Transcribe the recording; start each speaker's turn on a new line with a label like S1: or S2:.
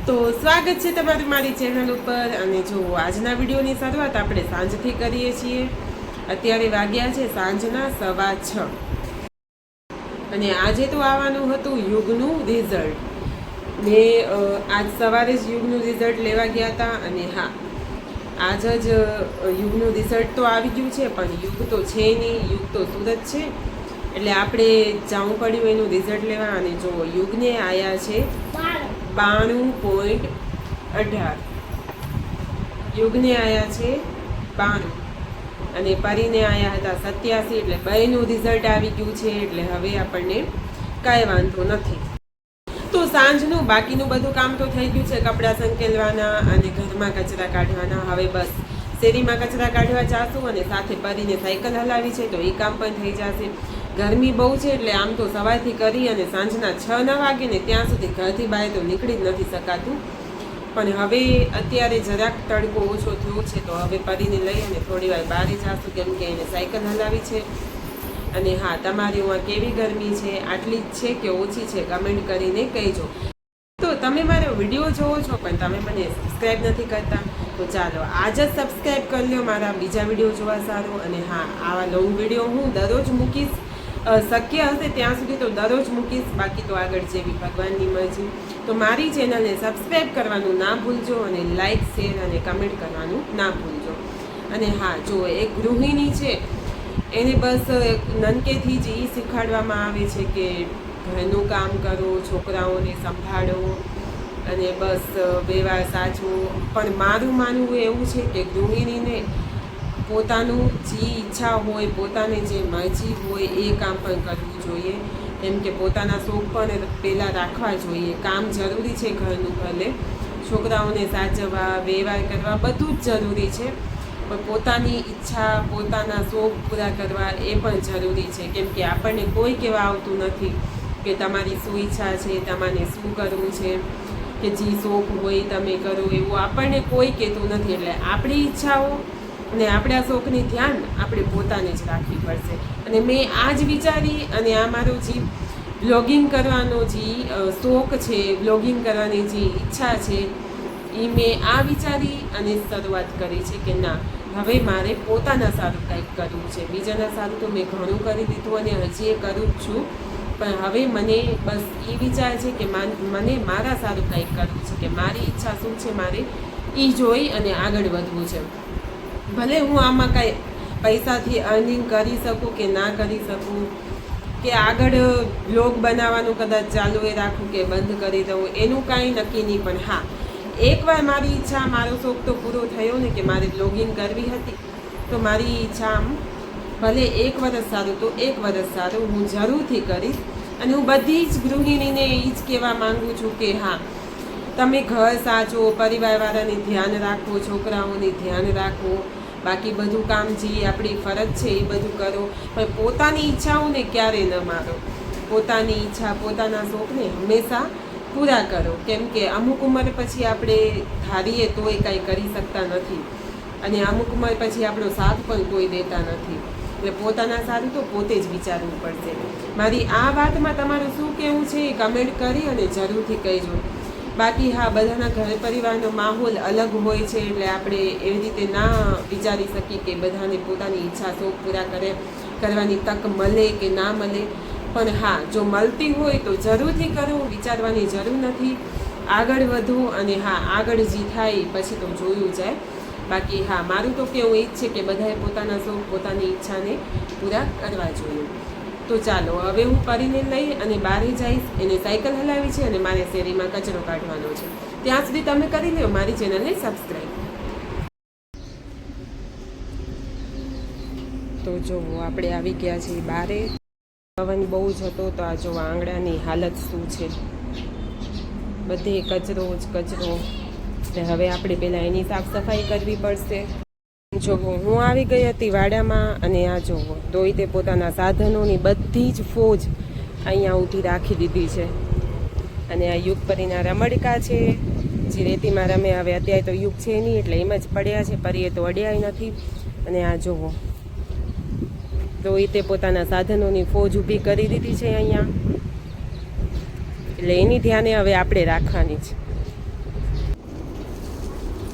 S1: તો સ્વાગત છે તમારું મારી ચેનલ ઉપર। અને જો આજના વિડીયોની શરૂઆત આપણે સાંજથી કરીએ છીએ। અત્યારે વાગ્યા છે સાંજના 6:15 અને આજે તો આવવાનું હતું યુગનું રિઝલ્ટ। મેં આજ સવારે જ યુગનું રિઝલ્ટ લેવા ગયા હતા અને હા, આજ જ યુગનું રિઝલ્ટ તો આવી ગયું છે, પણ યુગ તો છે નહીં, યુગ તો સુરત છે, એટલે આપણે જવું પડ્યું એનું રિઝલ્ટ લેવા। અને જો યુગને આવ્યા છે 92.18, યુગને આવ્યા છે 92 અને પરીને આવ્યા હતા 87, એટલે બેનું રિઝલ્ટ આવી ગયું છે, એટલે હવે આપણને કાંઈ વાંધો નથી। તો સાંજનું બાકીનું બધું કામ તો થઈ ગયું છે, કપડાં સંકેલવાના અને ઘરમાં કચરા કાઢવાના। હવે બસ શેરીમાં કચરા કાઢવા જાશું અને સાથે પરીને સાયકલ હલાવી છે, તો એ કામ પણ થઈ જશે। ગરમી બહુ છે, એટલે આમ તો સવારથી કરી અને સાંજના 6 ન વાગે ને ત્યાં સુધી ઘરથી બહાર તો નીકળી જ નથી શકાતું। પણ હવે અત્યારે જરાક તડકો ઓછો થયો છે, તો હવે પરીને લઈ અને થોડી વાર બહાર જાશું, કેમ કે એને સાયકલ હલાવી છે। અને હા, તમારી ઉંમર કેવી ગરમી છે, આટલી જ છે કે ઓછી છે, કમેન્ટ કરીને કહેજો। તો તમે મારો વિડીયો જોવો છો પણ તમે મને સબસ્ક્રાઈબ નથી કરતા, તો ચાલો આજ જ સબસ્ક્રાઈબ કરી લો મારા બીજા વિડીયો જોવા સારું। અને હા, આવા લોંગ વિડીયો હું દરરોજ મૂકીશ, શક્ય હશે ત્યાં સુધી તો દરરોજ મૂકીશ, બાકી તો આગળ જેવી ભગવાનની મરજી। તો મારી ચેનલને સબસ્ક્રાઈબ કરવાનું ના ભૂલજો અને લાઇક, શેર અને કમેન્ટ કરવાનું ના ભૂલજો। અને હા, જો એક ગૃહિણી છે, એને બસ નાનકેથી જ એ શીખવાડવામાં આવે છે કે ઘરનું કામ કરો, છોકરાઓને સંભાળો અને બસ વ્યવહાર સાચવો। પણ મારું માનવું એવું છે કે ગૃહિણીને પોતાનું જે ઈચ્છા હોય, પોતાને જે મરજી હોય એ કામ પણ કરવું જોઈએ, કેમ કે પોતાના શોખ પણ પહેલાં રાખવા જોઈએ। કામ જરૂરી છે ઘરનું, ભલે છોકરાઓને સાચવવા, વ્યવહાર કરવા બધું જ જરૂરી છે, પણ પોતાની ઈચ્છા, પોતાના શોખ પૂરા કરવા એ પણ જરૂરી છે, કેમ કે આપણને કોઈ કહેવા આવતું નથી કે તમારી શું ઈચ્છા છે, તમારે શું કરવું છે, કે જે શોખ હોય તમે કરો, એવું આપણને કોઈ કહેતું નથી। એટલે આપણી ઈચ્છાઓ અને આપણા શોખની ધ્યાન આપણે પોતાને જ રાખવી પડશે। અને મેં આ જ વિચારી અને આ મારો જે બ્લોગિંગ કરવાનો જે શોખ છે, બ્લોગિંગ કરવાની જે ઈચ્છા છે, એ મેં આ વિચારી અને શરૂઆત કરી છે કે ના, હવે મારે પોતાના સારું કંઈક કરવું છે। બીજાના સારું તો મેં ઘણું કરી દીધું અને હજી એ કરું જ છું, પણ હવે મને બસ એ વિચાર છે કે મને મારા સારું કંઈક કરવું છે, કે મારી ઈચ્છા શું છે મારે એ જોઈ અને આગળ વધવું છે। ભલે હું આમાં કાંઈ પૈસાથી અર્નિંગ કરી શકું કે ના કરી શકું, કે આગળ બ્લોગ બનાવવાનું કદાચ ચાલુ એ રાખું કે બંધ કરી દઉં, એનું કાંઈ નક્કી નહીં, પણ હા, એકવાર મારી ઈચ્છા, મારો શોખ તો પૂરો થયો ને કે મારે બ્લોગિંગ કરવી હતી, તો મારી ઈચ્છા આમ ભલે 1 વર્ષ સારું તો 1 વર્ષ સારું હું જરૂરથી કરીશ। અને હું બધી જ ગૃહિણીને એ જ કહેવા માગું છું કે હા, તમે ઘર સાચવો, પરિવારવાળાને ધ્યાન રાખો, છોકરાઓને ધ્યાન રાખો, બાકી બધું કામ જે આપણી ફરજ છે એ બધું કરો, પણ પોતાની ઈચ્છાઓને ક્યારેય ન મારો। પોતાની ઈચ્છા, પોતાના શોખને હંમેશા પૂરા કરો, કેમ કે અમુક ઉંમર પછી આપણે ધારીએ તોય કાંઈ કરી શકતા નથી, અને અમુક ઉંમર પછી આપણો સાથ પણ કોઈ દેતા નથી। એટલે પોતાના સારું તો પોતે જ વિચારવું પડશે। મારી આ વાતમાં તમારું શું કહેવું છે એ કમેન્ટ કરી અને જરૂરથી કહેજો। બાકી હા, બધાના ઘર પરિવારનો માહોલ અલગ હોય છે, એટલે આપણે એવી રીતે ના વિચારી શકીએ કે બધાને પોતાની ઈચ્છા શોખ પૂરા કરવાની તક મળે કે ના મળે, પણ હા, જો મળતી હોય તો જરૂરથી કરો, વિચારવાની જરૂર નથી, આગળ વધો। અને હા, આગળ જે થાય પછી તો જોયું જાય। બાકી હા, મારું તો કેવું એ જ છે કે બધાએ પોતાના શોખ, પોતાની ઈચ્છાને પૂરા કરવા જોઈએ। તો ચાલો હવે હું પરીને લઈ અને બહાર જઈશ, એને સાયકલ હલાવી છે અને મારે શેરીમાં કચરો કાઢવાનો છે, ત્યાં સુધી તમે કરી લો મારી ચેનલને સબસ્ક્રાઈબ। તો જો આપણે આવી ગયા છીએ બારે, પવન બહુ જ હતો, તો આ જો આંગણાની હાલત શું છે, બધે કચરો જ કચરો, એટલે હવે આપણે પહેલાં એની સાફ સફાઈ કરવી પડશે। જોવો, હું આવી ગઈ હતી વાડામાં અને આ જોવો, દોઈતે પોતાના સાધનોની બધી જ ફોજ અહીંયા ઊભી રાખી દીધી છે। અને આ યુગ પરીના રમડકા છે, જે રેતીમાં રમે, હવે અત્યારે તો યુગ છે નહીં એટલે એમ જ પડ્યા છે, પરીએ તો અડ્યાય નથી। અને આ જોવો, દોઈતે પોતાના સાધનોની ફોજ ઊભી કરી દીધી છે અહીંયા, એટલે એની ધ્યાને હવે આપણે રાખવાની છે।